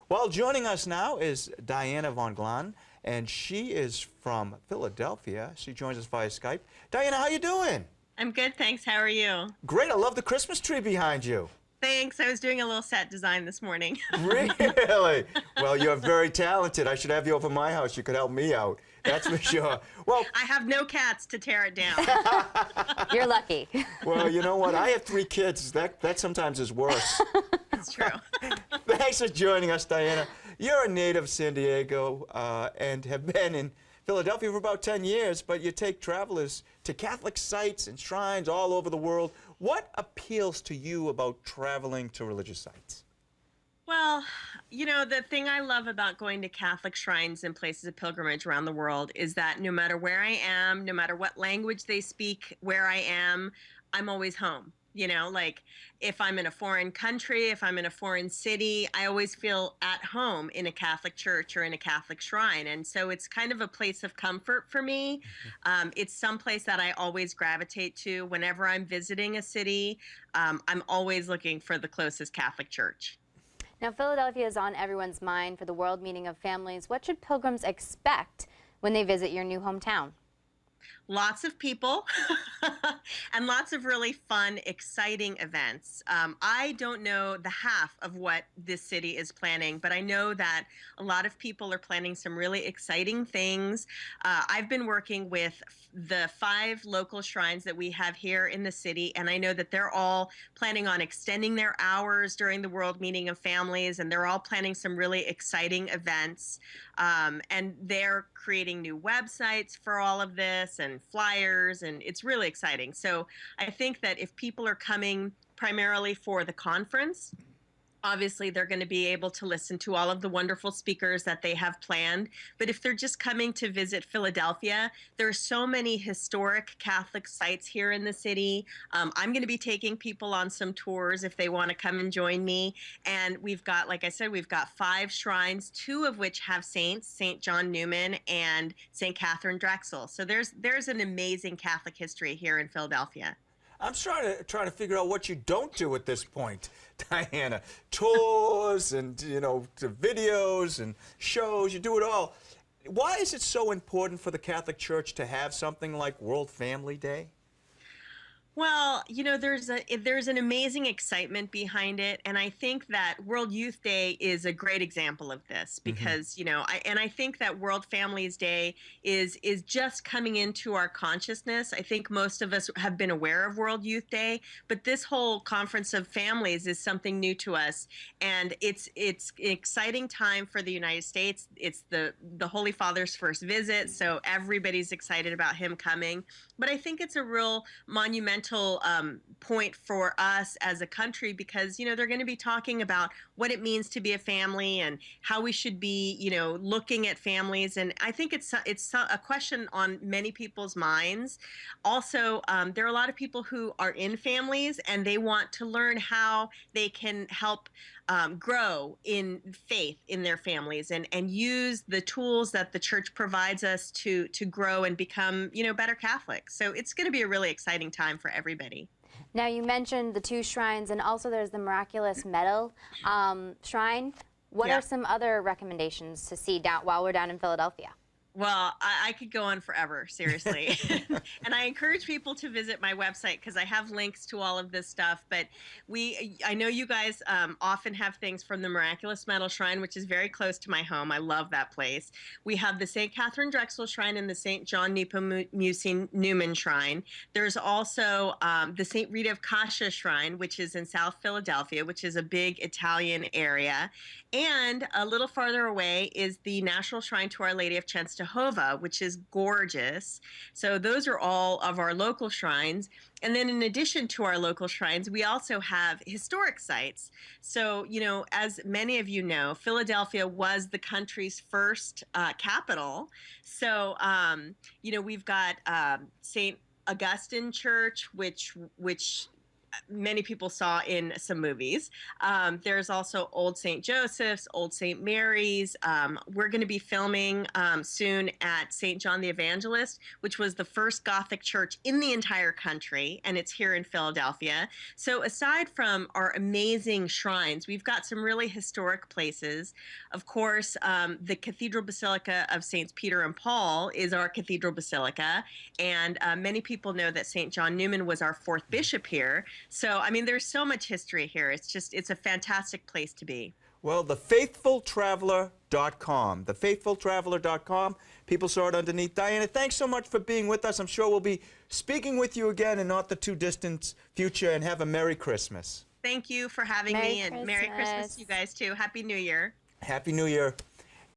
Well, joining us now is Diana von Glahn, and she is from Philadelphia. She joins us via Skype. Diana, how you doing? I'm good, thanks. How are you? Great. I love the Christmas tree behind you. Thanks. I was doing a little set design this morning. Really? Well, you're very talented. I should have you over my house. You could help me out. That's for sure. Well, I have no cats to tear it down. You're lucky. well, you know what? I have 3 kids. That sometimes is worse. That's true. Thanks for joining us, Diana. You're a native of San Diego and have been in Philadelphia for about 10 years, but you take travelers to Catholic sites and shrines all over the world. What appeals to you about traveling to religious sites? Well, the thing I love about going to Catholic shrines and places of pilgrimage around the world is that no matter where I am, no matter what language they speak, where I am, I'm always home. Like if I'm in a foreign country, if I'm in a foreign city, I always feel at home in a Catholic church or in a Catholic shrine. And so it's kind of a place of comfort for me. It's someplace that I always gravitate to whenever I'm visiting a city. I'm always looking for the closest Catholic church. Now, Philadelphia is on everyone's mind for the World Meeting of Families. What should pilgrims expect when they visit your new hometown? Lots of people and lots of really fun, exciting events. I don't know the half of what this city is planning, but I know that a lot of people are planning some really exciting things. I've been working with the 5 local shrines that we have here in the city, and I know that they're all planning on extending their hours during the World Meeting of Families, and they're all planning some really exciting events. And they're creating new websites for all of this and flyers, and it's really exciting. So I think that if people are coming primarily for the conference, obviously they're going to be able to listen to all of the wonderful speakers that they have planned. But if they're just coming to visit Philadelphia, there are so many historic Catholic sites here in the city. I'm going to be taking people on some tours if they want to come and join me. And we've got, like I said, we've got 5 shrines, 2 of which have saints, St. John Newman and St. Catherine Drexel. So there's an amazing Catholic history here in Philadelphia. I'm trying to figure out what you don't do at this point, Diana. Tours and, the videos and shows, you do it all. Why is it so important for the Catholic Church to have something like World Family Day? Well, there's an amazing excitement behind it, and I think that World Youth Day is a great example of this because, I think that World Families Day is just coming into our consciousness. I think most of us have been aware of World Youth Day, but this whole Conference of Families is something new to us, and it's an exciting time for the United States. It's the Holy Father's first visit, so everybody's excited about him coming. But I think it's a real monumental point for us as a country because, they're going to be talking about what it means to be a family and how we should be, looking at families. And I think it's a question on many people's minds. Also, there are a lot of people who are in families and they want to learn how they can help grow in faith in their families and use the tools that the church provides us to grow and become, better Catholics. So it's going to be a really exciting time for everybody. Now, you mentioned the 2 shrines, and also there's the Miraculous Medal shrine. What are some other recommendations to see while we're down in Philadelphia? Well, I could go on forever, seriously. And I encourage people to visit my website because I have links to all of this stuff. But I know you guys often have things from the Miraculous Medal Shrine, which is very close to my home. I love that place. We have the St. Catherine Drexel Shrine and the St. John Nepomucene Newman Shrine. There's also the St. Rita of Cascia Shrine, which is in South Philadelphia, which is a big Italian area. And a little farther away is the National Shrine to Our Lady of Czestochowa, which is gorgeous. So those are all of our local shrines. And then in addition to our local shrines, we also have historic sites. So, as many of you know, Philadelphia was the country's first capital. So, we've got St. Augustine Church, which many people saw in some movies. There's also Old St. Joseph's, Old St. Mary's. We're going to be filming soon at St. John the Evangelist, which was the first Gothic church in the entire country, and it's here in Philadelphia. So aside from our amazing shrines, we've got some really historic places. Of course, the Cathedral Basilica of Saints Peter and Paul is our cathedral basilica, and many people know that St. John Newman was our fourth bishop here. So, I mean, there's so much history here. It's a fantastic place to be. Well, thefaithfultraveler.com. Thefaithfultraveler.com. People saw it underneath. Diana, thanks so much for being with us. I'm sure we'll be speaking with you again in not the too distant future, and have a Merry Christmas. Thank you for having me, and Merry Christmas to you guys too. Happy New Year. Happy New Year.